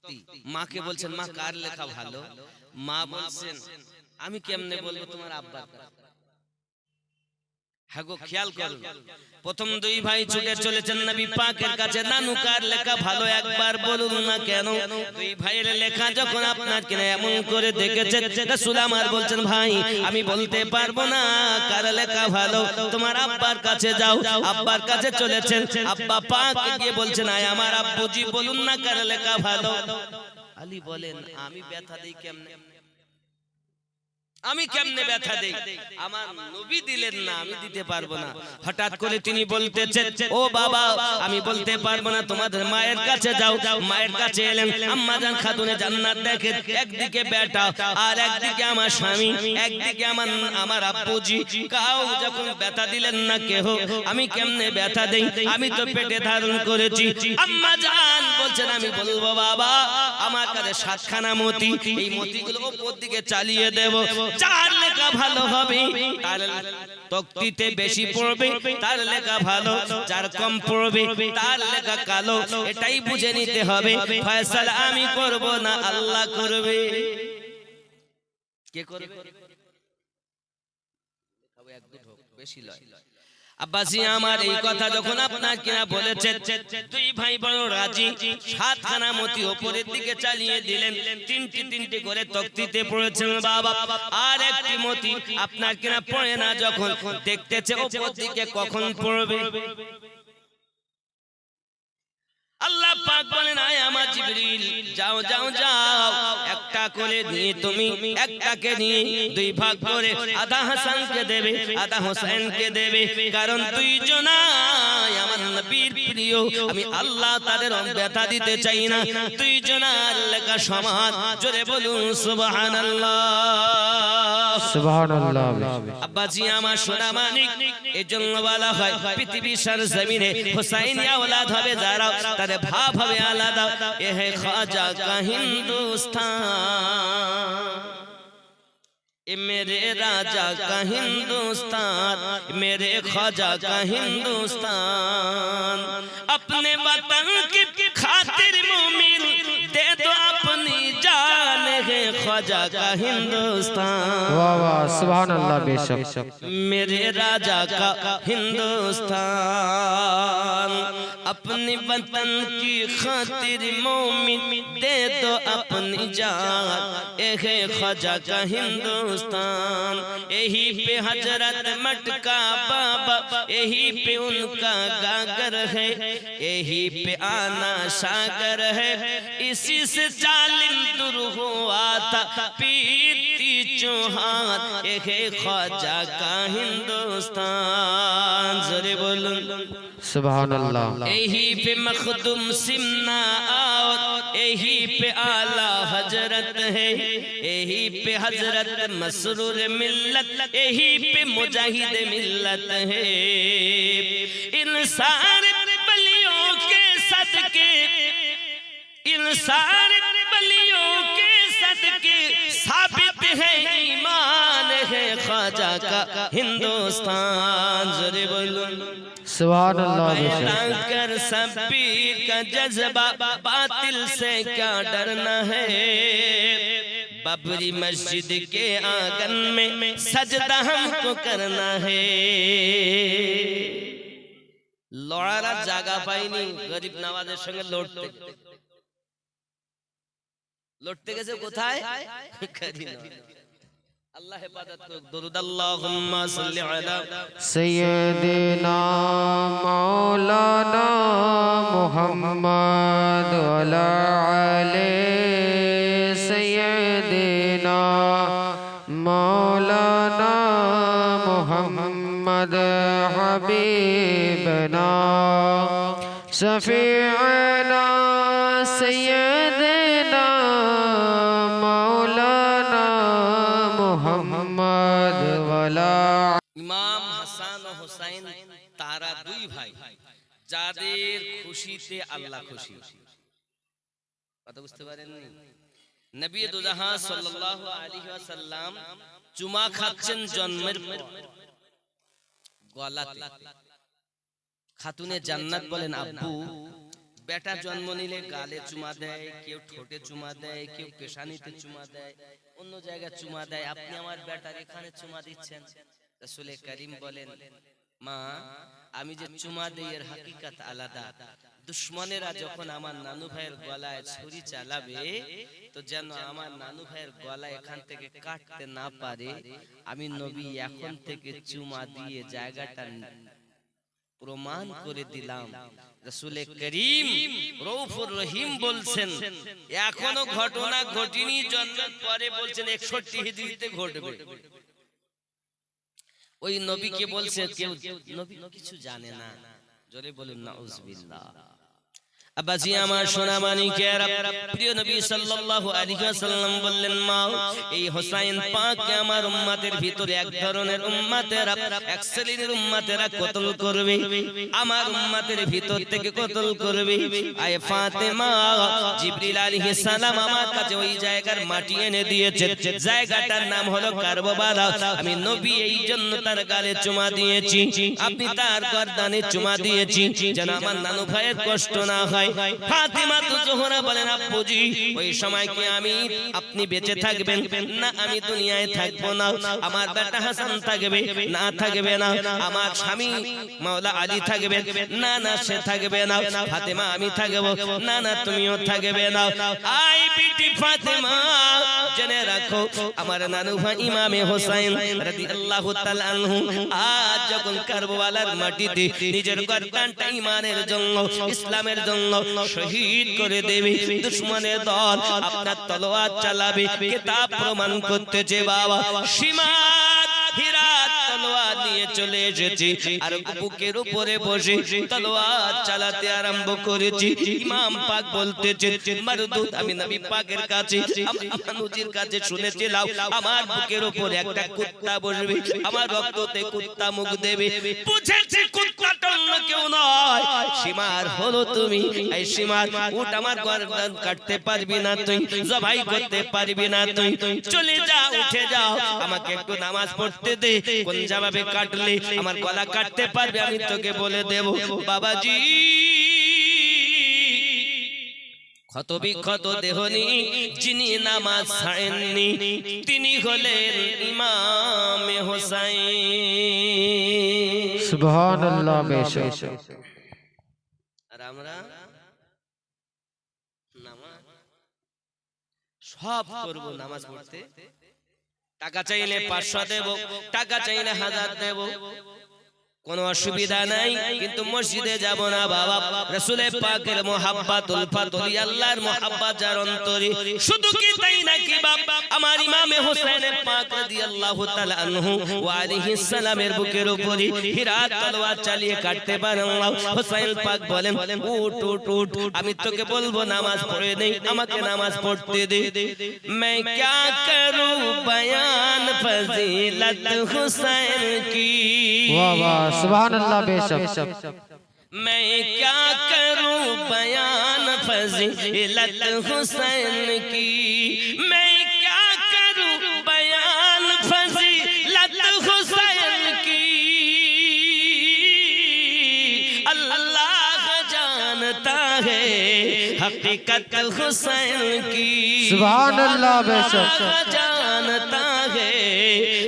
তক্তি। মাকে বলছেন মা কার লেখা ভালো? মা বলছেন আমি কেমনে বলবো তোমার আব্বার কাছে। হ্যাঁ গো, খেয়াল করুন, প্রথম দুই ভাই ছুটে চলেছেন নবী পাকের কাছে, নানু কার লেখা ভালো একবার বলুন না কেন? দুই ভাইয়ের লেখা যখন আপনার কিনা এমন করে দেখেছে, রাসূল আমার বলছেন ভাই আমি বলতে পারবো না কার লেখা ভালো, তোমার আব্বার কাছে যাও। আব্বার কাছে চলেছেন, আব্বা পাক গিয়ে বলছেন আয় আমার আব্বুজি বলুন না কার লেখা ভালো। আলী বলেন আমি ব্যথা দেই কেমনে? আমি কেমনে ব্যথা দেই? আমার নবী দিলেন না, আমি দিতে পারবো না। হঠাৎ করে তিনি বলতেছেন ও বাবা আমি বলতে পারবো না, তোমাদের মায়ের কাছে যাও। মায়ের কাছে এলেন, আম্মা জান খাতুনে জান্নাত দেখে একদিকে বেটা আর একদিকে আমার স্বামী, একদিকে আমার আব্বুজি। কাউ যখন ব্যথা দিলেন না কেহ, আমি কেমনে ব্যথা দেই? আমি তো পেটে ধারণ করেছি। আম্মা জান বলছেন আমি বলবো বাবা আমার কাছে 7খানা মতি, এই মতিগুলো উপর দিকে চালিয়ে দেব, যার লেখা ভালো হবে তার তকতিতে বেশি পড়বে, তার লেখা ভালো, যার কম পড়বে তার লেখা কালো। এটাই বুঝে নিতে হবে, ফয়সালা আমি করব না আল্লাহ করবে। কে করবে? বেশি লয়। আব্বাসি আমার এই কথা যখন আপনার কিনা বলেছেন, দুই ভাই বড় রাজি, 7খানা মতি উপরের দিকে চালিয়ে দিলেন, তিনটি করে তকতিতে পড়েছেন বাবা। আর একটি মতি আপনার কিনা পড়ে না, যখন দেখতেছে উপর দিকে কখন পড়বে। আল্লাহ পাক বলেন আয় আমার জিবরিল যাও যাও যাও, একটা করে নিয়ে তুমি একটাকে নিয়ে দুই ভাগ করে আধা হাসানকে দেবে আধা হোসেনকে দেবে, কারণ দুইজনাই আমার নবীর প্রিয়। আমি আল্লাহ তাদের ব্যথা দিতে চাই না, দুইজনার লেখা সমান। জোরে বলুন সুবহানাল্লাহ সুবহানাল্লাহ। আব্বাজি আমার সোনা মানিক, এজন্য বলা হয় পৃথিবীর সরজমিনে হুসাইনি আওলাদ হবে যারা, তাদের ভাব হবে আলাদা। এ হে খ্বাজা কা হিন্দুস্তান, ए मेरे राजा का हिंदुस्तान, मेरे ख्वाजा का हिंदुस्तान, अपने वतन की खातिर मोमिन दे दो अपनी जान, है ख्वाजा का हिंदुस्तान। वाह वाह सुभान अल्लाह बेशक। मेरे राजा का हिंदुस्तान, अपने वतन की खातिर मोमिन दे दो अपनी जान, है ख्वाजा का हिंदुस्तान। यही पे हजरत मटका बाबा, यही पे उनका गागर है, यही पे आना सागर है, इसी से जालिम दूर हुआ था पीती चौहान, एक ख्वाजा का हिंदुस्तान। जरे बोलूं सुभान अल्लाह। यही पे मखदूम सिमना और यही पे आला हजरत है, यही पे हजरत मसरूर मिल्लत, यही पे मुजाहिद मिल्लत है। इन सारे बलियों के सदके, इन सारे बलियों के सदके साबित है ईमान, है ख्वाजा का हिंदुस्तान। जरे बोलो सुभान अल्लाह बेशक। कर शब्बीर का जज्बा, बातिल से क्या डरना है, बाबरी मस्जिद के आंगन में सजदा हमको करना है। লড়ার জায়গা পাইনি, গরিব নওয়াজের সঙ্গে লড়তে গেছে কোথায়? আল্লাহ হেফাজত করুক। দরুদ আল্লাহুম্মা সাল্লি আলা सैयदना मौलाना मुहम्मद वला आले सैयदना मौलाना मुहम्मद हबीबना शफीअना सैयदना मौलाना मुहम्मद वला। ইমাম হাসান ও হুসাইন তারা দুই ভাই, যাদের খুশিতে আল্লাহ খুশি। কথা বুঝতে পারেননি? নবী দুজাহান সাল্লাল্লাহু আলাইহি ওয়াসাল্লাম চুমা খাচ্ছেন জন্মের পর গলাতে। খাতুনে জান্নাত বলেন আব্বু বেটা জন্ম নিলে গালে চুমা দেয়, কেউ ঠোঁটে চুমা দেয়, কেউ পেশানিতে চুমা দেয়, অন্য জায়গায় চুমা দেয়। আপনি আমার বেটার এখানে চুমা দিচ্ছেন। রাসূল করিম বলেন, মা আমি যে চুমা দেই এর হাকিকত আলাদা। দুশমনেরা যখন আমার নানু ভাইয়ের গলায় ছুরি চালাবে, তো যেন আমার নানু ভাইয়ের গলা এখান থেকে কাটতে না পারে, আমি নবী এখন থেকে চুমা দিয়ে জায়গাটা প্রমাণ করে দিলাম। রাসূল করিম রউফুর রহিম বলছেন, এখনো ঘটনা ঘটেনি, জন্মের পরে বলছেন 61 হিজরিতে ঘটবে। ওই নবীকে বলছে কেউ নবী কিছু জানে না, জোরে বলুন নাউজুবিল্লাহ। আব্বাজি আমার সোনা মানিকেরা, প্রিয় নবী সাল্লাল্লাহু আলাইহি ওয়াসাল্লাম বললেন, মা এই হোসাইন পাককে আমার উম্মতের ভিতরে এক ধরনের উম্মতেরা, এক শ্রেণীর উম্মতেরা কতল করবে, আমার উম্মতের ভিতর থেকে কতল করবে। আয় ফাতেমা, জিবরিল আলাইহিস সালাম আমার কাছে ওই জায়গার মাটি এনে দিয়েছে, জায়গাটার নাম হলো কারবালা। আমি নবী এই জন্য তার গালে চুমা দিয়েছি, আপনি তার গর্দানে চুমা দিয়েছি, যেন আমার নানু ভাইয়ের কষ্ট না হয়। ফাতিমা তো জোহরা বলেন, আব্বুজি ওই সময় কি আমি আপনি বেঁচে থাকবেন? না, আমি দুনিয়ায় থাকবো না। আমার বেটা হাসান থাকবে? না, থাকবে না। আমার স্বামী মাওলা আলী থাকবে? না, না, সে থাকবে না। ফাতেমা আমি থাকবো? না, না, তুমিও থাকবে না। আই বিটি ফাতেমা, জেনে রাখো আমার নানু ভাই ইমামে হোসেন রাদিয়াল্লাহু তাআলা আনহু আজ যখন কারবালার মাটিতে নিজের গর্দানটা ঈমানের জন্য, ইসলামের জন্য শহীদ করে দেবে, দুশমনের দল আপনার তলোয়ার চালাবে, কিতাব প্রমাণ করতেছে বাবা। সীমাত হিরাত তলোয়ার নিয়ে চলে এসেছি, আর বুকের উপরে বসে তলোয়ার চালাতে আরম্ভ করেছি। ইমাম পাক বলতেছে, মারদুদ আমি নবী পাকের কাছে, নবীর কাছে শুনেছিলাম আমার বুকের উপরে একটা কুত্তা বসবে, আমার রক্ততে কুত্তা মুখ দেবে। বুঝেছি কুত্তাটা অন্য কেউ নয়, সীমার হলো তুমি। এই সীমার উট আমার গর্দান কাটতে পারবি না তুই, জবাই করতে পারবি না তুই, চলে যা, উঠে যাও, আমাকে একটু নামাজ পড়তে দে। কোন জবাবে কাটলে আমার গলা কাটতে পারবে আমি তোকে বলে দেব। বাবাজি ক্ষত বিক্ষত দেহনি যিনি নামাজ ছাড়েননি, তিনি হলেন ইমামে হোসাইন। সুবহানাল্লাহ। বেশক আর আমরা নামাজ সব করব, নামাজ পড়তে টাকা চাইলে 500 দেব, টাকা চাইলে 1000 দেব, কোনো অসুবিধা নাই, কিন্তু মসজিদে যাব না বাবা। রাসূলের পাকের মুহাব্বত উলফাত ওলি আল্লাহর মুহাব্বত যার অন্তরে, শুধু কি তাই নাকি বাবা, আমার ইমামে হোসেন পাক রাদিয়াল্লাহু তাআলা আনহু ওয়া আলাইহিস সালামের বুকের উপরে হিরাত তলোয়ার চালিয়ে কাটতে পারেন। হোসেন পাক বলেন, উঠ উঠ উঠ, আমি তোকে বলবো নামাজ পড়ে নেই, আমাকে নামাজ পড়তে দে। मैं क्या करूं बयान फजीलत हुसैन की, वाह वाह, सुबहानल्लाह। बेशक मैं क्या करूं बयान फजीलत हुसैन की, मैं क्या करूं बयान फजीलत हुसैन की, अल्लाह जानता है हकीकत हुसैन की, सुबहानल्लाह। बेशक जानता है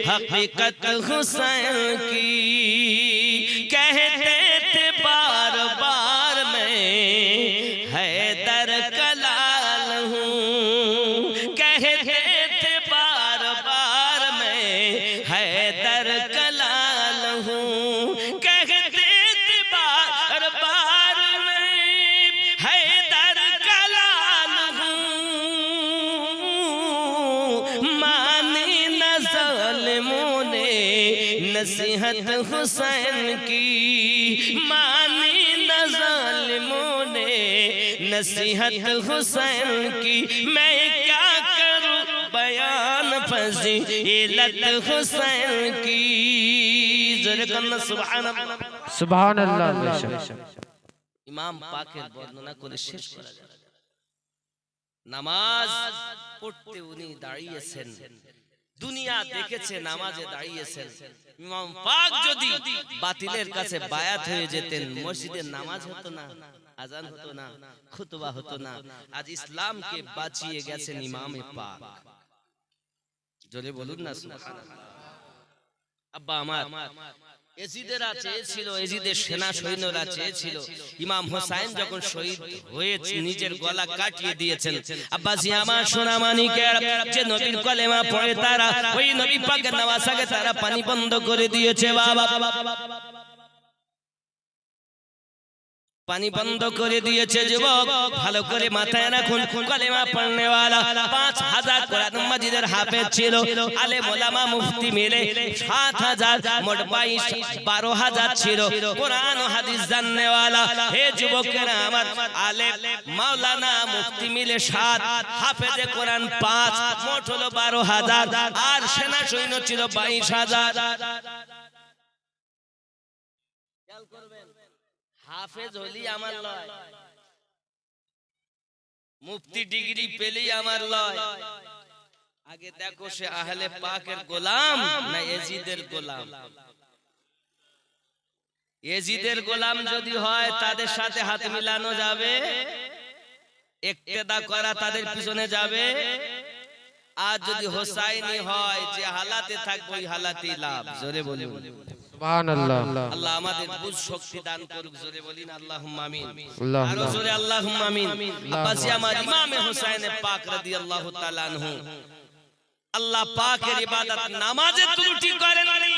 हकीकत हुसैन की। कहते थे बार बार मैं हैदर का लाल हूँ, कहते थे बार बार मैं हैदर का लाल हूँ, कहते थे बार बार मैं हैदर का लाल हूँ। मानी न ज़ालिमों ने नसीहत हुसैन की, मानी न ज़ालिमों ने नसीहत हुसैन की, मैं क्या करूं बयान फजीलत हुसैन की। ज़ोरे कन्ना सुबहानल्लाह। सुबहानल्लाह। बेशक ইমাম পাকের বর্ণনা করে শেষ করা যাবে না। নামাজ পড়তে উনি দাঁড়িয়েছেন, দুনিয়া দেখেছে নামাজে দাঁড়িয়েছেন, ইমাম পাক যদি বাতিলের কাছে বায়াত হয়ে যেতেন, মসজিদে নামাজ হতো না, আজান হতো না, খুতবা হতো না। আজ ইসলামকে বাঁচিয়ে গেছেন ইমামে পাক। জোরে বলুন না সুবহানাল্লাহ। আব্বা আমার এজিদেরা চেয়েছিল, এজিদের সেনা সৈন্যরা চেয়েছিল ইমাম হোসাইন যখন শহীদ হয়ে নিজের গলা কাটিয়ে দিয়েছেন, আব্বাজি আমার সোনা মানিকের যে নবীর কলেমা পড়ে তারা ওই নবী পাকের নামাজকে তারা পানি বন্ধ করে দিয়েছে। বাবা পানি বন্ধ করে দিয়েছে। যুবক ভালো করে মাথায় রাখুন, কলেমা পড়নেওয়ালা 5000 কোরআন মাজিদের হাফেজ ছিল, আলেম ওলামা মুফতি মিলে 7000, মোট 12,000 ছিল কোরআন ও হাদিস জাননেওয়ালা। হে যুবকেরা আমার, আলেম মাওলানা মুফতি মিলে 7, হাফেজে কোরআন 5, মোট হলো 12,000, আর সেনা সৈন্য ছিল 22,000। খেয়াল করবেন, হাফেজ হলি আমার লয়, মুফতি ডিগ্রি পেলেই আমার লয়। আগে দেখো সে আহলে পাকের গোলাম না এজিদের গোলাম। এজিদের গোলাম যদি হয় তাদের সাথে হাত মিলানো যাবে, ইক্তেদা করা তাদের পিছনে যাবে। আর যদি হোসাইনি হয়, যে হালাতে থাকবে ওই হালাতেই লাভ। জোরে বলুন সুবহানাল্লাহ। আল্লাহ আমাদের বুঝ শক্তি দান করুক। জোরে বলিন আল্লাহুম্মা আমিন। আল্লাহ আরো জোরে আল্লাহুম্মা আমিন। আব্বাজি আমার ইমামে হোসেন পাক রাদিয়াল্লাহু তাআলা আনহু, আল্লাহ পাকের ইবাদত নামাজে ত্রুটি করেননি।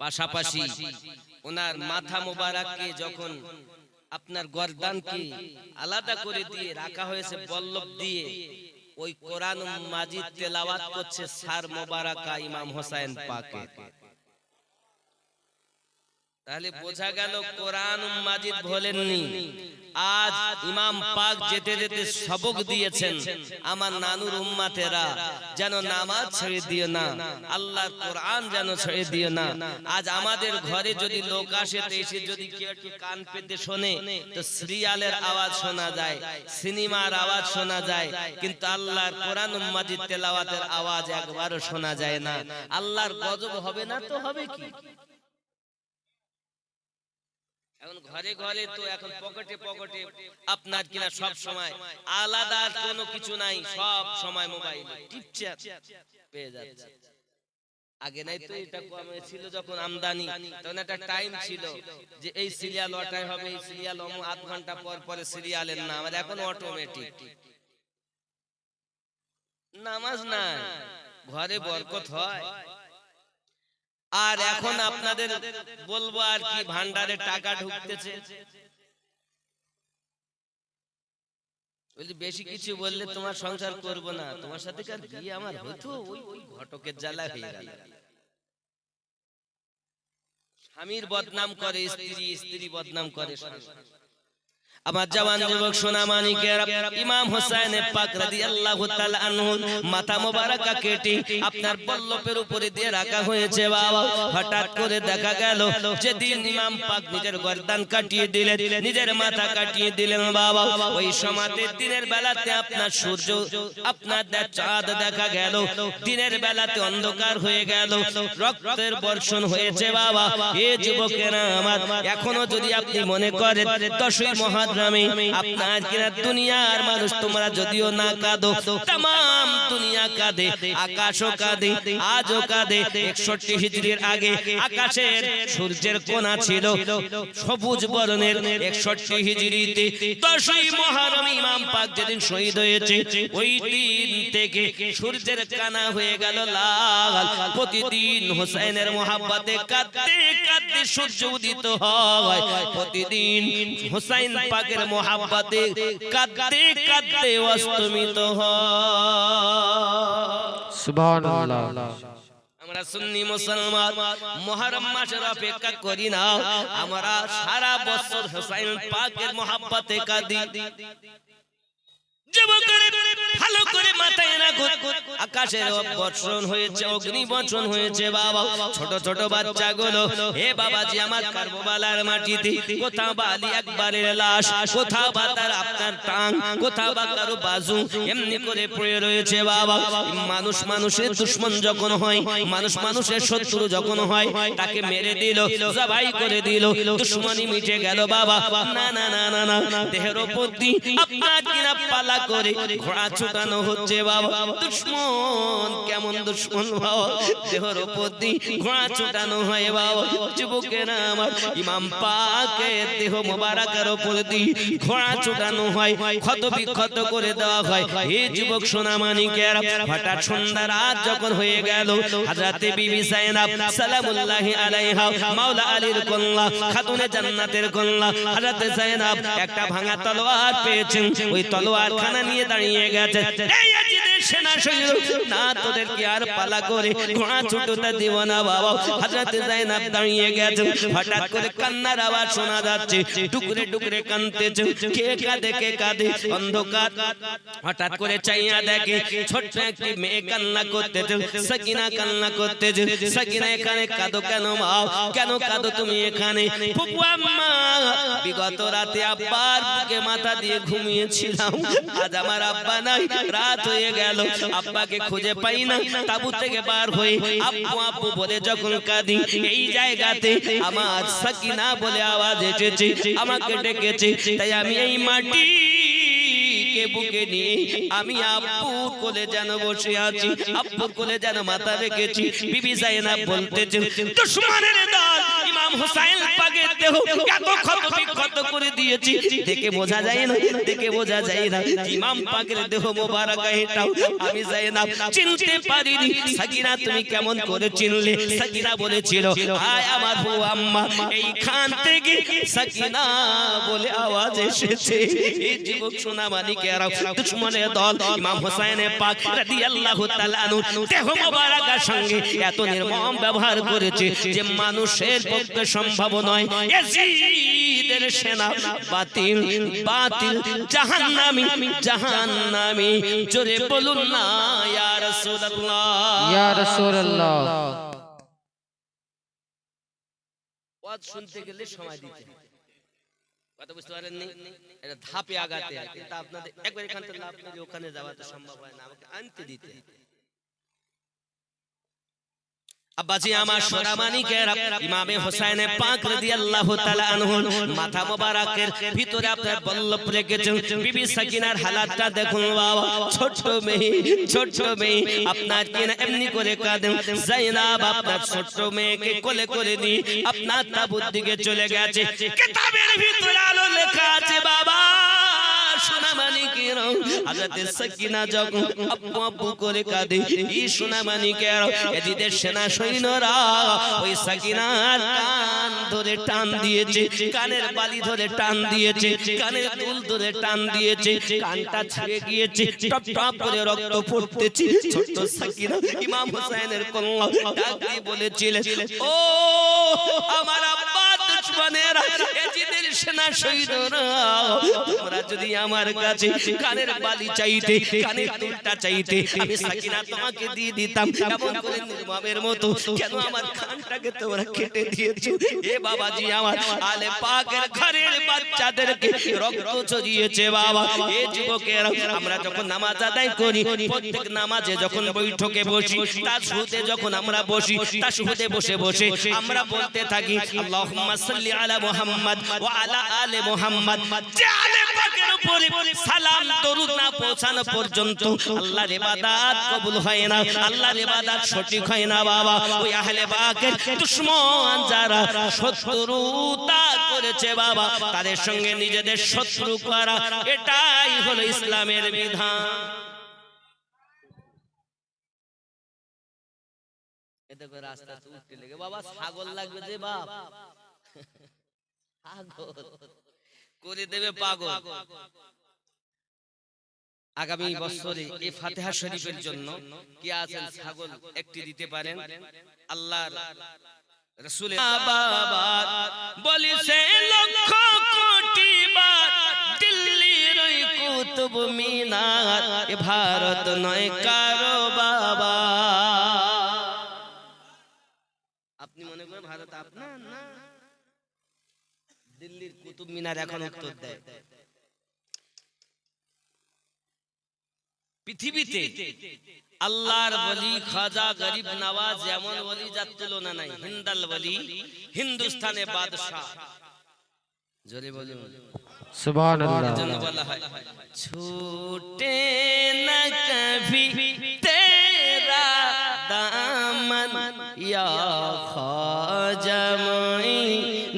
পাশাপাশি ওনার মাথা মোবারককে যখন আপনার গর্দানকে আলাদা করে দিয়ে রাখা হয়েছে বল্লভ দিয়ে, ওই কোরআন মাজিদ তেলাওয়াত করছে সার মোবারকা ইমাম হোসেন পাকের। তাহলে বোঝা গেল কোরআন মাজিদ ভোলেননি। আজ ইমাম পাক যেতে যেতে সবক দিয়েছেন, আমার নানুর উম্মতেরা যেন নামাজ ছেড়ে দিও না, আল্লাহর কোরআন যেন ছেড়ে দিও না। আজ আমাদের ঘরে যদি লোক আসে, এসে যদি কেউ একটু কান পেতে শোনে, তো সিরিয়ালের আওয়াজ শোনা যায়, সিনেমার আওয়াজ শোনা যায়, কিন্তু আল্লাহর কোরআন মাজিদ তেলাওয়াতের আওয়াজ একবারও শোনা যায় না। আল্লাহর গজব হবে না তো হবে কি? এখন ঘরে ঘরে তো এখন পকেটে পকেটে আপনার কিনা সব সময় আলাদা কোনো কিছু নাই, সব সময় মোবাইল টিপছে পেয়ে যাচ্ছে। আগে নাই তো, এটা কমে ছিল যখন আমদানি, তখন একটা টাইম ছিল যে এই সিরিয়াল ওটাই হবে, এই সিরিয়াল আধ ঘন্টা পর পরে সিরিয়ালের নাম। আর এখন অটোমেটিক নামাজ নাই, ঘরে বরকত হয়। আর এখন আপনাদের বলবো আর কি, ভান্ডারে টাকা ঢুকতেছে, বেশি কিছু বললে তোমার সংসার করব না, তোমার সাথে কার বিয়ে আমার হতো, ওই ঘটকের জ্বালা হয়ে গেল। স্বামীর বদনাম করে স্ত্রী, স্ত্রী বদনাম করে স্বামী। আমার জওয়ান যুবক সোনা মানিকের, ইমাম হোসেন পাক রাদিয়াল্লাহু তাআলা আনহু মাথা মোবারকা কেটে আপনার বল্লভের উপরে দিয়ে রাখা হয়েছে। বাবা হঠাৎ করে দেখা গেল যেদিন ইমাম পাক নিজের গর্দান কাটিয়ে দিলেন, নিজের মাথা কাটিয়ে দিলেন, বাবা ওই সমাতের দিনের বেলাতে আপনার সূর্য, আপনার চাঁদ দেখা গেল, দিনের বেলাতে অন্ধকার হয়ে গেল, রক্তের বর্ষণ হয়েছে। বাবা এ যুবকেরা আমার, এখনো যদি আপনি মনে করেন 10ই মহারম আপনার কিনা দুনিয়ার মানুষ তোমরা যদিও না কাঁদো, तमाम দুনিয়া কাঁদে, আকাশও কাঁদে, আজও কাঁদে। 61 হিজরির আগে আকাশের সূর্যের কোনা ছিল সবুজ বর্ণের। 61 হিজরিতে 10ই মুহররম ইমাম পাক যেদিন শহীদ হয়েছে, ওই দিন থেকে সূর্যের কানা হয়ে গেল লাল। প্রতিদিন হোসেনের মোহাব্বতে কাঁদতে কাঁদতে সূর্য উদিত হয়, প্রতিদিন হোসেন পাকের মোহাব্বতে কাঁদতে কাঁদতে অস্তমিত হয়। সুবহানাল্লাহ। আমরা সুন্নি মুসলমান মুহররম মাসের অপেক্ষা করি না, আমরা সারা বছর হোসেন পাকের মোহাব্বতে কাঁদি। যুবকেরা ভালো করে মাথায় রাখো আকাশের বর্ষণ হয়েছে অগ্নি বর্ষণ হয়েছে বাবা ছোট ছোট বাচ্চাগুলো হে বাবাজি আমার কারবালার মাটিতে কোথাও বা আলী আকবরের লাশ কোথাও বা তার আপনার টাং কোথাও বা কারো বাজু এমনি করে পড়ে রয়েছে বাবা মানুষ মানুষের দুশমন যখন হয় মানুষ মানুষের শত্রু যখন হয় তাকে মেরে দিল জবাই করে দিল দুশমনি মিটে গেল বাবা না না না না না দেহের উপর দিয়ে আপনার কিনা পালা করে ঘোড়া ছুটানো হচ্ছে বাবা দুশমন কেমন দুশমন বাবা দেহের উপর দিয়ে ঘোড়া ছুটানো হয় বাবা যুবকেরা আমার ইমাম পাকের দেহ মোবারকের উপর দিয়ে ঘোড়া ছুটানো হয় ক্ষত বিক্ষত করে দেওয়া হয় হে যুবক সোনা মানিকেরা হঠাৎ সন্ধ্যা রাত যখন হয়ে গেল হযরতে বিবি যায়েনব সালামুল্লাহি আলাইহা মাওলা আলীর কন্যা খাতুনে জান্নাতের কন্যা হযরতে যায়েনব একটা ভাঙা তলোয়ার পেয়েছেন ওই তলোয়ার খানা নিয়ে দাঁড়িয়ে গেছে এই ইয়াজিদের সেনা সৈন্য না তোদেরকে আর পালা করে ঘোড়া ছুটতে দিব না বাবা হযরতে যায়েনব দাঁড়িয়ে গেছে হঠাৎ করে কান্নার আওয়াজ শোনা যাচ্ছে টুকরে টুকরে কাঁদতেছে কে কাঁদে অন্ধকার হঠাৎ করে চাইয়া দেখে ছোট্ট একটি মেয়ে কান্না করতেছে সাকিনা কান্না করতেছে সাকিনা এখানে কাঁদো কেন মা কেন কাঁদো তুমি এখানে ফুপু আম্মা বিগত রাতে আব্বার বুকে মাথা দিয়ে ঘুমিয়েছিলাম আজ আমার আব্বা নাই রাত হয়ে গেল আব্বাকে খুঁজে পাই না তাঁবু থেকে বার হয়ে আব্বু আব্বু বলে যখন কাঁদি এই জায়গাতে আমার সাকিনা বলে আওয়াজ এসেছে আমাকে ডেকেছে তাই আমি এই মাটি বুকে নিয়ে আমি আব্বুর কোলে যেন বসে আছি আব্বুর কোলে যেন মাথা রেখেছি বিবি যায়েনব বলতেছেন দুশমনের দল ইমাম হুসাইন পাকের দেহ এত ক্ষত বিক্ষত করে দিয়েছি দেখে বোঝা যায় না ইমাম পাকের দেহ মোবারক এটাও আমি যায়েনব চিনতে পারিনি সাকিনা তুমি কেমন করে চিনলে সাকিনা বলেছিল আয় আমার বউ আম্মা এইখান থেকে সাকিনা বলে আওয়াজ এসেছে এই যুবক সোনা মানিকেরা দুশমনের দল ইমাম হুসাইন পাক রাদিয়াল্লাহু তাআলা আনহু দেহ মোবারকের সঙ্গে এত নির্মম ব্যবহার করেছে যে মানুষের পক্ষে সম্ভব নয় ইয়াজিদের সেনা বাতিল বাতিল জাহান্নামী জোরে বলুন না ইয়া রাসূলুল্লাহ ওয়াজ শুনতে গেলে সময় দিতে কথা বুঝতে পারেননি এটা ধাপে আগাতে এটা আপনাদের একবার এখান থেকে আপনাদের ওখানে যাওয়া তো সম্ভব হয় না আমাকে আনতে দিতে আব্বাজি আমার সোনামানিকেরা ইমামে হুসাইন পাক রাদিয়াল্লাহু তাআলা আনহু মাথা মোবারকের ভিতরে আপনার বল্লভ রেখেছেন বিবি সাকিনার হালাতটা দেখুন বাবা ছোট মেয়ে আপনার কিনা এমনি করে কাঁদেন যায়েনব আপনার ছোট মেয়েকে কোলে করে নিয়ে আপনার তাঁবুর দিকে চলে গেছে কিতাবের ভিতরে আলো লেখা আছে বাবা সোনামানিকেরা হযরতে সাকিনা যখন আব্বু আব্বু করে কাঁদে এই সোনামানিকেরা ইয়াজিদের সেনা সৈন্যরা ওই সাকিনার কান ধরে টান দিয়েছে কানের বালি ধরে টান দিয়েছে কানের দুল ধরে টান দিয়েছে কানটা ছিঁড়ে গিয়েছে টপ টপ করে রক্ত পড়তেছে ছোট সাকিনা ইমাম হুসাইনের কন্যা ডাক দিয়ে বলেছিলেন ও আমার আব্বা দুশমনেরা ইয়াজিদের সেনা সৈন্যরা তোমরা যদি আমার কাছে কানের বালি চাইতে কানের দুলটা চাইতে আমি সাকিনা তোমাকে দিয়ে দিতাম কেমন করে নির্মমের মতো কেন আমার কানটাকে তোমরা কেটে দিয়েছো এ বাবাজি আমার আলে পাকের ঘরের বাচ্চাদেরকে রক্ত ছড়িয়েছে বাবা এ যুবকেরা আমরা যখন নামাজ আদায় করি প্রত্যেক নামাজে যখন বৈঠকে বসি তাশহুদে যখন আমরা বসি তাশহুদে বসে বসে আমরা বলতে থাকি আল্লাহুম্মা সাল্লি আলা মুহাম্মদ ওয়া আলা আলি মুহাম্মদ যে আলে পাকের উপরে সালাম দরুদ না পৌঁছানো পর্যন্ত আল্লাহর ইবাদত কবুল হয় না আল্লাহর ইবাদত সঠিক হয় না বাবা ওই আহলে পাকের দুশমন যারা শত্রুতা করেছে বাবা তাদের সঙ্গে নিজেদের শত্রু করা এটাই হলো ইসলামের বিধান এতে করে রাস্তা উঠতে লাগে বাবা ছাগল লাগবে যে বাপ পাগল করে দেবে পাগল আগামী বছরে এই ফাতিহা শরীফের জন্য কি আছেন ছাগল একটি দিতে পারেন আল্লাহর রাসূলের বাবা বলিছে লক্ষ কোটি বার দিল্লির ওই কুতুব মিনার এ ভারত নয় কার কুতুব মিনার এখন উত্তর দেয়। পৃথিবীতে আল্লাহর ওলি খাজা গরিব নওয়াজ এমন ওলি যার তুলনা নাই। হিন্দাল ওলি, হিন্দুস্তানে বাদশাহ। জোরে বলুন সুবহানাল্লাহ। এজন্য বলা হয় ছুটে না কভি তেরা দামন ইয়া খাজা মুঈনুদ্দিন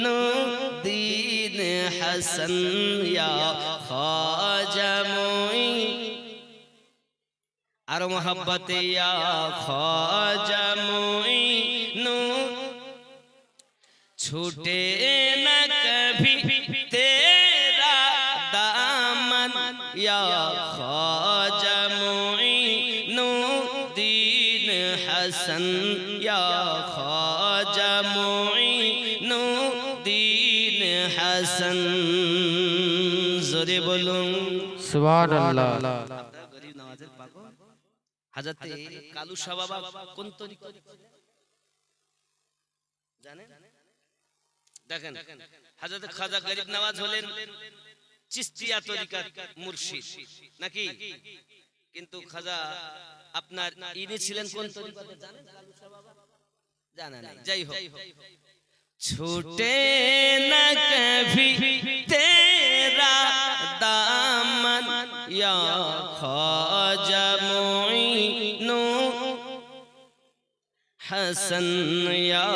হাসান ইয়া খাজা আর মোহাব্বত ইয়া খাজা মুঈনু छूटे न कभी तेरा दामन या ख्वाजा मुईनुद्दीन हसन या ख्वाजा मुईनुद्दीन हसन। जोरे बोलूं সুবহানাল্লাহ। গরিব নওয়াজের পাগল হযরত কালু শাহ বাবা কোন তরিকা জানেন? দেখেন হযরত খাজা গরিব নওয়াজ হলেন চিশতিয়া তরিকার মুর্শিদ নাকি? কিন্তু খাজা আপনার ইনি ছিলেন কোন তরিকাতে জানেন? কালু শাহ বাবা জানা নাই। যাই হোক, ছুটে না কভি তেরা দামন ইয়া খাজা মুঈনু हसन या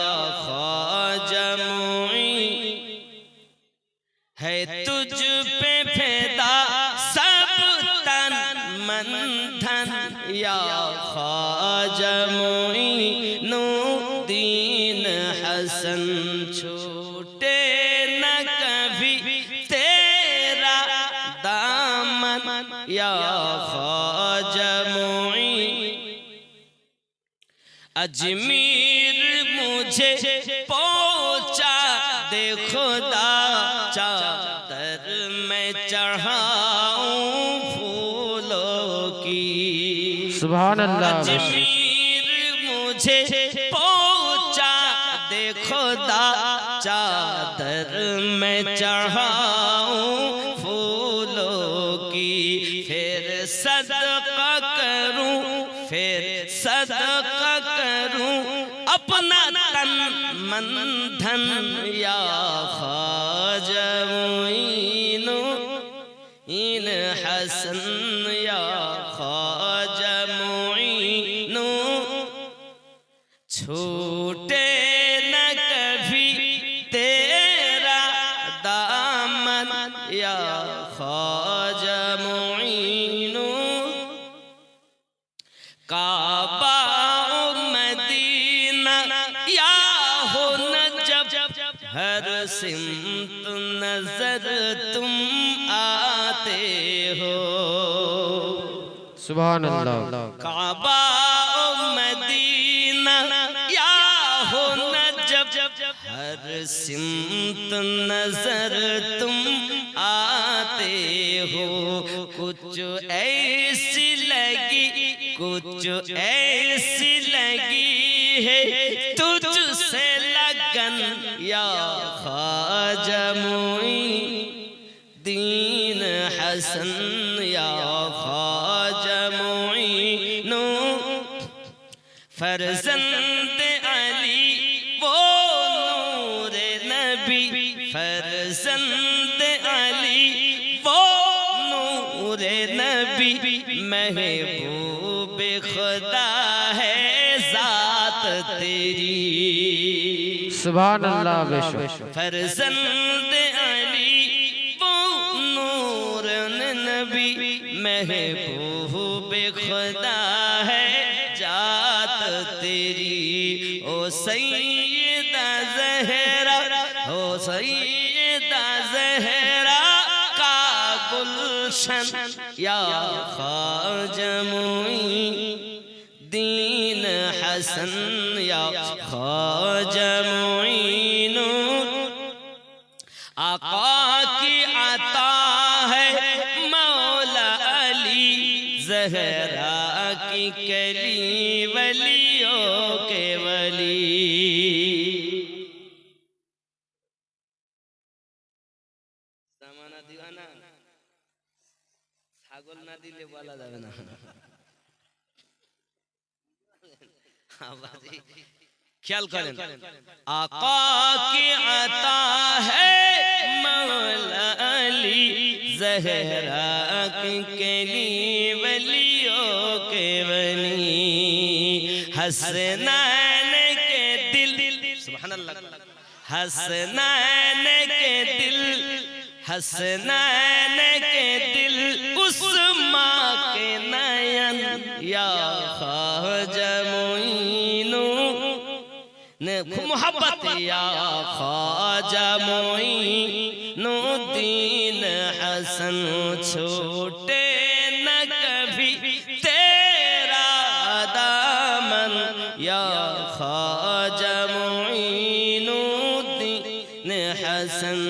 ख्वाजा मुईन है तुझ पे फिदा सब तन मन धन या ख्वाजा मुईनुद्दीन हसन। छूटे न कभी तेरा दामन या ख्वाजा मुईन अजमीर मुझे पहुंचा दे खुदा चादर में चढ़ाऊं फूलों की। सुबहानल्लाह। अजमीर मुझे पहुंचा दे खुदा चादर में चढ़ाऊं फूलों की। फिर सदका करूं, फिर सदका करूं अपना तन मन धन या ख्वाजा मुईनुद्दीन हसन या ख्वाजा मुईनु। छूटे न कभी तेरा दामन या ख्वाजा मुईनु। काबा मदीना या हो नजब हर सिमत नजर तुम आते हो। सुबहानल्लाह। काबा मदीना या हो नजब हर सिमत नजर तुम आते हो। कुछ ऐसी लगी, कुछ ऐसी लगी है तुझसे लगन या ख्वाजा मुईनुद्दीन हसन या ख्वाजा मुईनु। फर्जंद अली वो नूरे नबी, फर्जंद अली वो नूरे नबी। महबूब खुदा है जात तेरी। सुबहानल्लाह। बेशक फर्जंद अली वो नूर नबी। महबूब खुदा है जात तेरी। ओ सैयदा ज़हरा, ओ सैयदा ज़हरा का गुलशन या ख्वाजा मुईनुद्दीन हसन या ख्वाजा मुईनु। आका की अता है मौला अली, ज़हरा की कली वलियों के वली। বলা যাবে না আব্বাজি ख्याल करें आका की अता है मौला अली ज़हरा के लिए वलियों के वली हसनैन के दिल सुभान अल्लाह हसनैन के दिल हसनैन के दिल उस माँ के नयन या ख्वाजा मोइनू ने मोहब्बत या ख्वाजा मोइनुद्दीन हसन छूटे न कभी तेरा दामन या ख्वाजा मोइनुद्दीन हसन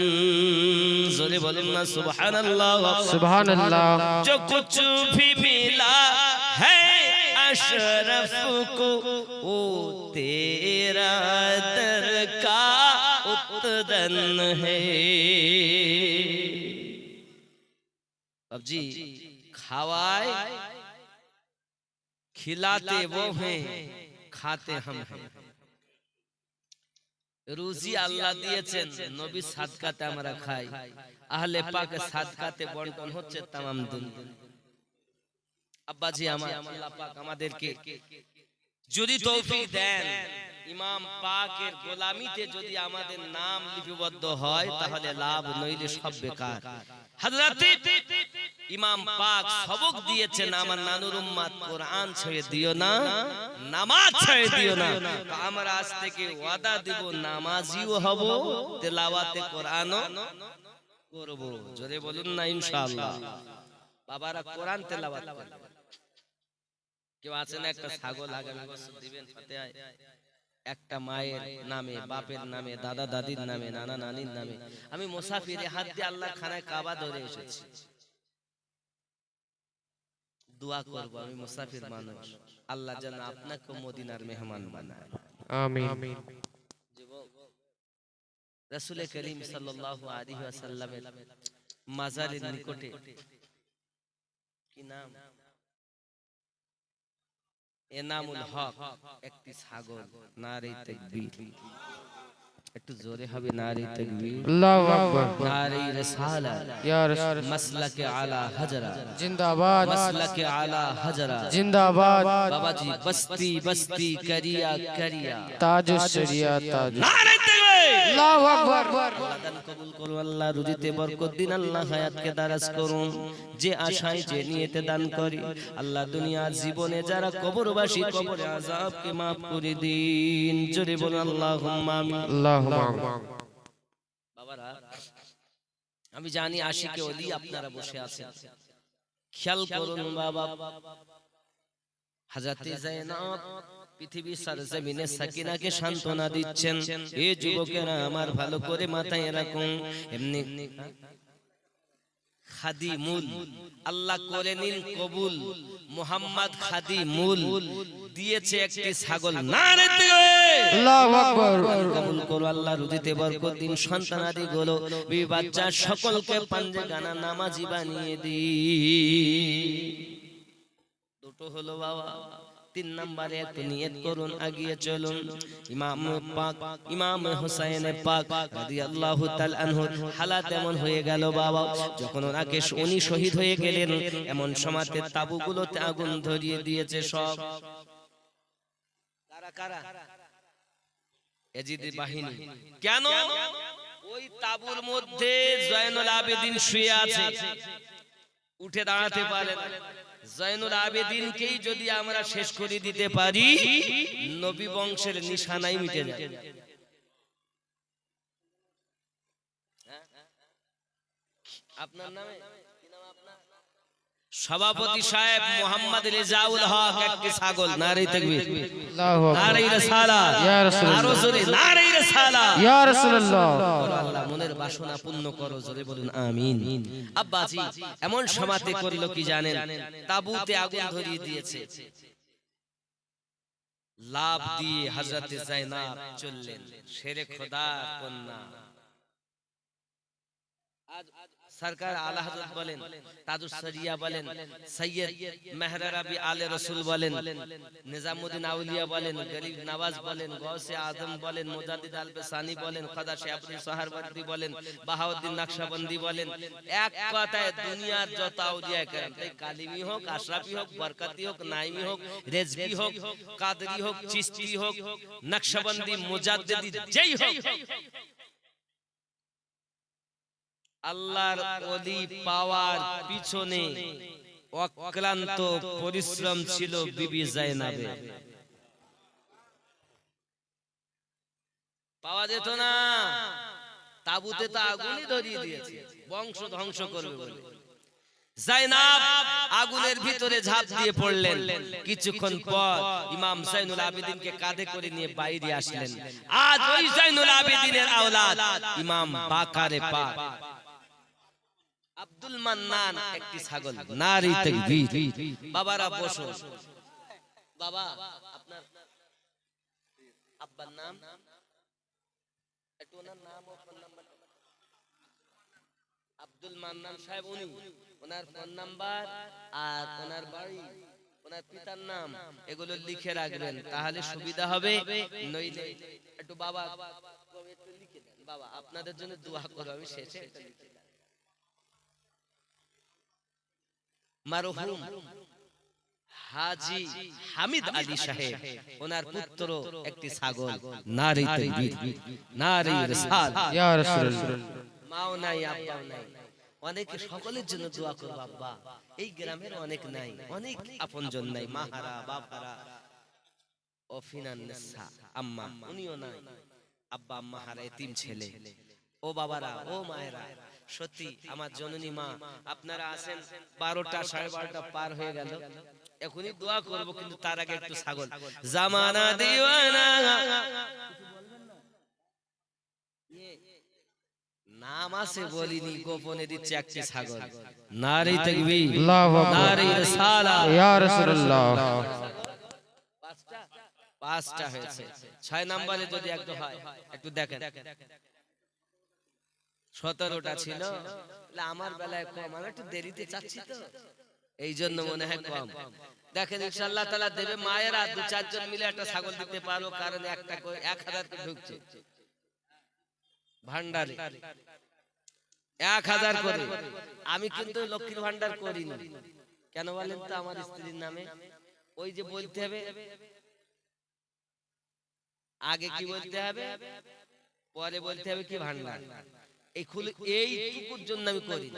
जोरे बोलो ना सुभान अल्लाह सुभान अल्लाह। जो कुछ भी मिला है अशरफ को वो तेरा दर का उत्तरन है। अब जी खावाए खिलाते वो हैं खाते हम हैं রুজি আল্লাহ দিয়েছেন নবী সাদকাতে আমরা খাই আহলে পাক সাদকাতে বন্টন হচ্ছে तमाम দুনিয়া আব্বাজি আমার আল্লাহ পাক আমাদেরকে যদি তৌফিক দেন ইমাম পাকের গোলামিতে যদি আমাদের নাম লিপিবদ্ধ হয় তাহলে লাভ নইলে সব বেকার হযরত ইমাম পাক সবক দিয়েছেন আমার নানুর উম্মত কোরআন ছেড়ে দিও না নামাজ ছেড়ে দিও না তো আমরা আজ থেকে ওয়াদা দেব নামাজিও হব তেলাওয়াতে কোরআনও করব জোরে বলুন না ইনশাআল্লাহ বাবারা কোরআন তেলাওয়াত করবে কেউ আছেন একটা ছাগল আগামী বছর দিবেন ফাতিহায় একটা মায়ের নামে বাপের নামে দাদা দাদির নামে নানা নানির নামে আমি মুসাফিরে হাত দিয়ে আল্লাহ খানায় কাবা ধরে এসেছি দোয়া করব আমি মুসাফির মানুষ আল্লাহ যেন আপনাকে মদিনার মেহমান বানায় আমিন। রাসূল করিম সাল্লাল্লাহু আলাইহি ওয়াসাল্লামের মাজারের নিকটে কি নাম এনামুল হক একটি ছাগল নারে তাকবীর একটু জোরে হবে নারে তাকবীর আল্লাহু আকবার। নারে রিসালাত ইয়া রাসূল মাসলাকে আলা হাজরা जिंदाबाद মাসলাকে আলা হাজরা जिंदाबाद। বাবাজি বস্তি বস্তি করিয়া করিয়া ताजुश शरिया ताज। নারে তাকবীর अल्लाहु अकबर। আল্লাহ দান কবুল করুন আল্লাহ রুজিতে বরকত দিন আল্লাহ হায়াতকে দারাজ করুন যে আশায় যে নিয়তে দান করি আল্লাহ দুনিয়ার জীবনে যারা কবরবাসী কবরে আযাবকে maaf করে দিন জোরে বলুন আল্লাহুম্মা আমিন अल्लाहुम्मा आमीन। বাবারা আমি জানি আশিকে ওলি আপনারা বসে আছেন খেয়াল করুন বাবা হযরত যায়েনব পৃথিবীর সরজমিনে সাকিনাকে সান্তনা দিচ্ছেন এ যুবকেরা আমার ভালো করে মাথায় রাখুন এমনি খাদিমুল আল্লাহ করে নিন কবুল মুহাম্মদ খাদিমুল দিয়েছে একটি ছাগল নারে তাকবীর अल्लाहु अकबर। কবুল করো আল্লাহ রুজিতে বরকত দিন সন্তানাদি গুলো বিবি বাচ্চা সকলকে পাঞ্জে গানা নামাজি বানিয়ে দি দুটো হলো বাবা তিন নম্বরে একটু নিয়ত করুন আগিয়ে চলুন ইমাম পাক ইমাম হুসাইন পাক রাদিয়াল্লাহু তাআলা আনহু হালাত এমন হয়ে গেল বাবা যখন ওনাকে উনি শহীদ হয়ে গেলেন এমন সময়তে তাবুগুলোতে আগুন ধরিয়ে দিয়েছে সব কারা কারা এজিদ বাহিনী কেন ওই তাবুর মধ্যে জয়নুল আবেদিন শুয়ে আছে উঠে দাঁড়াতে পারে না জয়নুল আবেদিনকেই যদি আমরা শেষ করে দিতে পারি নবী বংশের নিশানাই মিটে যাবে আপনার নামে কি নাম আপনার সভাপতি সাহেব মোহাম্মদ রেজাউল হক একটি ছাগল নারে তাকবীর अल्लाहु নারে अकबर। রিসালাত ইয়া রাসূলুল্লাহ। আরো জোরে নারে রিসালাত या रसूलुल्लाह। আল্লাহ মনের বাসনা পূর্ণ করো জোরে বলুন আমিন আব্বাজি এমন সমাতে করলো কি জানেন তাবুতে আগুন ধরিয়ে দিয়েছে লাভ দিয়ে হযরত যায়েনব চললেন শেরে খোদা কন্যা আজ সরকার আলা হযরত বলেন, তাজুস শরিয়া বলেন, সৈয়দ মেহরাবি আলে রাসূল বলেন, নিজামউদ্দিন আউলিয়া বলেন, গরিব নওয়াজ বলেন, গৌসে আজম বলেন, মুজাদ্দিদ আল-বেসানি বলেন, খাজা শাহপুরি সোহরাওয়ার্দী বলেন, বাহাউদ্দিন নকশবন্দি বলেন, এক কথায় দুনিয়ার যত আউলিয়া کرام, তাই কালিমি হোক, আশরাফি হোক, বরকতি হোক, নাইমি হোক, রেজভি হোক, কাদরি হোক, চিশতি হোক, নকশবন্দি, মুজাদ্দিদি, যেই হোক, আল্লাহর ওলি পাওয়ার পিছনে অক্লান্ত পরিশ্রম ছিল বিবি জাইনাবের। পাওয়া যেত না, তাবুতে তো আগুনই ধরিয়ে দিয়েছে বংশ ধ্বংস করবে বলে। জাইনাব আগুনের ভিতরে ঝাঁপ দিয়ে পড়লেন। কিছুক্ষণ পর ইমাম জাইনুল আবেদিনকে কাঁধে করে নিয়ে বাইরে আসলেন। আজ ওই জাইনুল আবেদিনের আওলাদ ইমাম বাকারে পাক আব্দুল মান্নান একটি ছাগল। নারী তাকবীর। বাবারা বসো। বাবা আপনার আব্বার নাম একটু, ওনার নাম ও ফোন নাম্বার। আব্দুল মান্নান সাহেব, উনি ওনার ফোন নাম্বার আর ওনার বাড়ি, ওনার পিতার নাম এগুলো লিখে রাখবেন, তাহলে সুবিধা হবে। নইলে একটু বাবা একটু লিখে দেন। বাবা আপনাদের জন্য দোয়া করব আমি শেষে। মারহুম হাজী হামিদ আলী সাহেব, ওনার পুত্র একটি ছাগল। নারী তাকবীর, নারী রিসাল। ইয়া রাসূলুল্লাহ। মাও নাই, আব্বাও নাই, অনেকে সকলের জন্য দোয়া করব। আব্বা এই গ্রামের অনেক নাই, অনেক আপনজন নাই, মাহারা বাবারা অফিনান নিসা, আম্মা উনিও নাই, আব্বা আম্মা হারা এতিম ছেলে। ও বাবারা, ও মায়েরা, সত্যি আমার জননী মা, আপনারা আছেন 12টা 12:30 পার হয়ে গেল, এখনই দোয়া করব, কিন্তু তার আগে একটু ছাগল। জামানা দিওয়ানা নাম আছে বলিনি, গোপনে দিচ্ছে একটি ছাগল। নারী তাকবীর, আল্লাহু আকবার। নারী রিসালাত। ইয়া রাসূলুল্লাহ। 5টা হয়েছে, 6 নম্বরে যদি একটু হয় একটু দেখেন। 17টা ছিল, আমার বেলায় কম, আমি একটু দেরিতে চাচ্ছি তো, এই জন্য মনে হয় কম। দেখেন ইনশাআল্লাহ তাআলা দেবে। মায়েরা 2-4 জন মিলে একটা ছাগল দিতে পারো, কারণ একটা 1000 করে ঢুকছে ভান্ডারে, 1000 করে। আমি কিন্তু লক্ষ্মীর ভান্ডার করিনি, কেন বলেন তো? আমার স্ত্রীর নামে ওই যে বলতে হবে, আগে কি বলতে হবে, পরে বলতে হবে কি ভান্ডার। এইটুকুর জন্য আমি করি।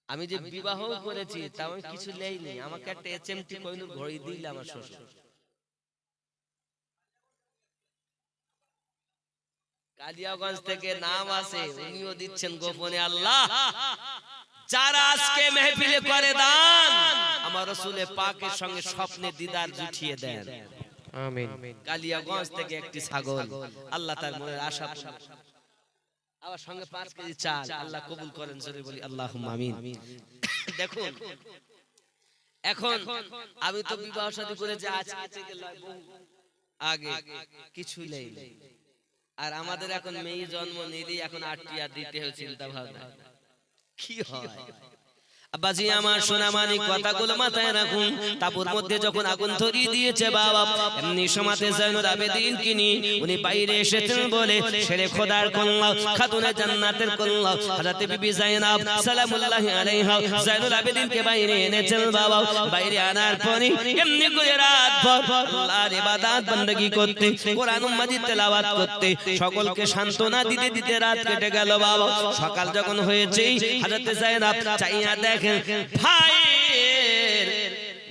আমি যে বিবাহ করেছি তা আমি কিছু নেইনি, আমাকে একটা এচএমটি কইনুর ঘড়ি দিল আমার শ্বশুর। কালিয়াগঞ্জ থেকে নাম আছে, উনিও দিচ্ছেন গোপনে। আল্লাহ যারা আজকে মেহফিলে করে দান, আমার রাসূলের পাকের সঙ্গে স্বপ্নে দিদার জুটিয়ে দেন। আমিন। কালিয়াগঞ্জ থেকে একটি ছাগল, আল্লাহ তার মনের আশা। আবার সঙ্গে 5 কেজি চাল, আল্লাহ কবুল করেন, জোরে বলি আল্লাহুম্মা আমিন। দেখুন এখন আমি তো বিবাহ শাদী করেছি আজকে থেকে আগে কিছু নেই, আর আমাদের এখন মেয়ে জন্ম নিলেই এখন 8 টিয়া দিতে হয়। চিন্তা ভাবনা কি হয়? আব্বাজি আমার সোনামানি, কথাগুলো মাথায় রাখুন। তাবুর মধ্যে যখন আগুন ধরিয়ে দিয়েছে বাবা, এমনি সময়তে জাইনুল আবেদিন কিনি উনি বাইরে এসেছেন বলে শেরে খোদার কন্যা, খাতুনে জান্নাতের কন্যা হযরত বিবি জাইনাব সালামুল্লাহি আলাইহা জাইনুল আবেদিনকে বাইরে এনেছেন বাবা। বাইরে আনার পরে এমনি করে রাত ভর আল্লাহর ইবাদত বندگی করতে, কোরআন মাজিদ তেলাওয়াত করতে, সকলকে সান্ত্বনা দিতে দিতে রাত কেটে গেল বাবা। সকাল যখন হয়েছে হযরত জাইনাব চাইয়া দেখেন ভাইয়ের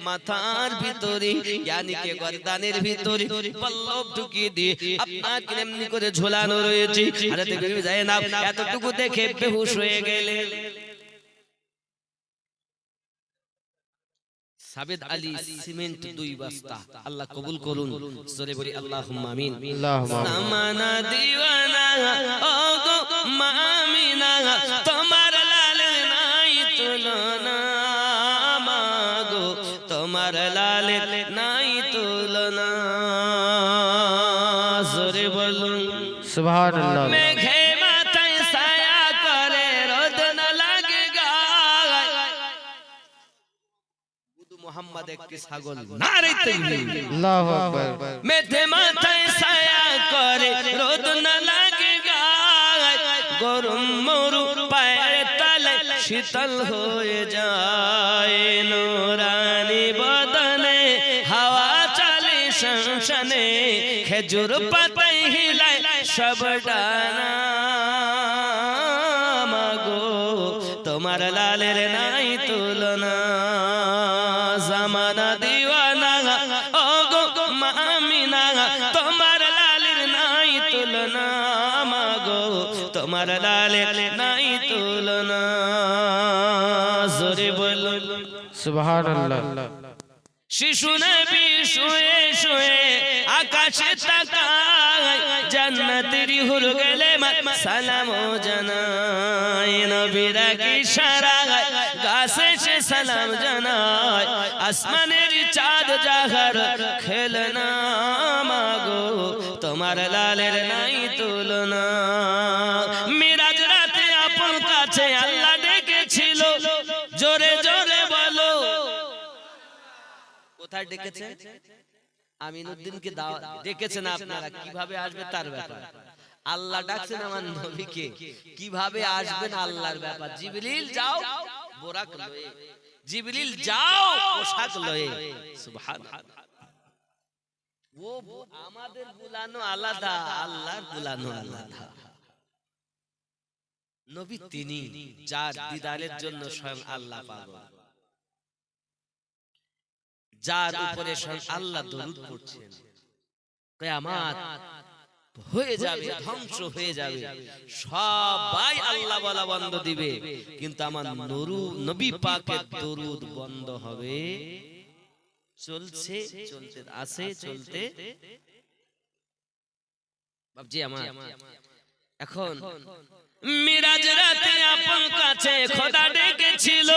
মাথার ভিতরে, यानी के গর্দানের ভিতরে পল্লব ঢুকিয়ে দিয়ে আপনাকে এমনি করে ঝোলানো রয়েছে। হযরত বিবি জাইনাব এতটুকু দেখে বেহুশ হয়ে গেলেন। সাবেদ আলী সিমেন্ট 2 বস্তা, আল্লাহ কবুল করুন, জোরে বলি আল্লাহুম্মা আমিন। জামানা দিওয়ানা ও গো মামিনা, তোমার লাল নাই তুলনা, মাগো তোমার লাল নাই তুলনা, জোরে বলুন সুবহানাল্লাহ। মেঘে মাথায় মোহাম্মদ একটি ছাগল। নারে তাকবীর। আল্লাহু আকবার। মেঘে মাথায় ছায়া করে রোদ না লাগে গায়, গরম মরু পায়ের তলে শীতল হয়ে যায়, নূরানি বদনে হাওয়া চলে শনশনে, খেজুর পাতায় হিলায় সব ডানা, মাগো তোমার লালের নাই তুলনা, জামানা দিওয়ানা ওগো মা আমিনা, তোমার লালের নাই তুলনা, মাগো তোমার লালের নাই তুলনা, জোরে বলো সুবহানাল্লাহ। শিশু নবী শুয়ে শুয়ে আকাশে তাকায়, জান্নাতের হুর গেলে সালাম জানায়, নবীর ইশারায় গাছে সে সালাম জানায়, আসমানের চাঁদ জাহার খেলনা, মাগো তোমার লালের নাই তুলনা, মিরাজ রাতে আপন কাছে আল্লাহ ডেকেছিল, জোরে জোরে বলো কোথায় ডেকেছে? আমিনউদ্দিনকে ডেকেছেন আপনারা, কিভাবে আসবে তার ব্যাপার। আল্লাহ ডাকছেন আমার নবীকে, কিভাবে আসবেন আল্লাহর ব্যাপার। জিবরিল যাও বোরাক লয়ে, জিবরিল যাও পোশাক লয়ে, সুবহানাল্লাহ। ও আমাদের বুলানো আলাদা, আল্লাহর বুলানো আলাদা। নবী তিনি যার দিদারের জন্য স্বয়ং আল্লাহ পাগল, যার উপরে স্বয়ং আল্লাহ দরুদ পড়ছেন, কিয়ামত হয়ে যাবে, ধ্বংস হয়ে যাবে, সবাই আল্লাহ বলা বন্ধ দিবে, কিন্তু আমার নবী পাকের দরুদ বন্ধ হবে, চলছে চলতে আছে, চলতে বাবজি আমার। এখন মিরাজ রাতে আপন কাছে খোদা ডেকেছিল,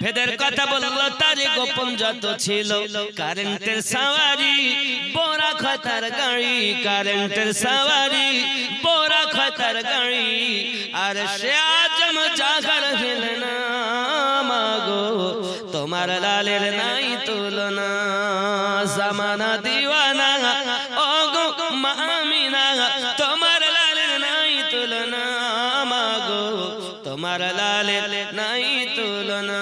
ভেদের কথা বলল তার গোপন যত ছিল, কারেন্টের সাওয়ারি বোরা খতার গাড়ি, কারেন্টের সাওয়ারি বোরা খতার গাড়ি, আর সে আজম জাগার হেলনা, মাগো তোমার লালের নাই তুলনা, জামানা দিওয়ানা ওগো মা আমিনা, তোমার লালের নাই তুলনা, মাগো তোমার লালের নাই তুলনা,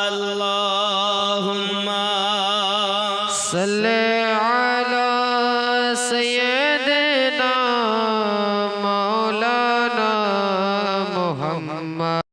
আল্লাহুম্মা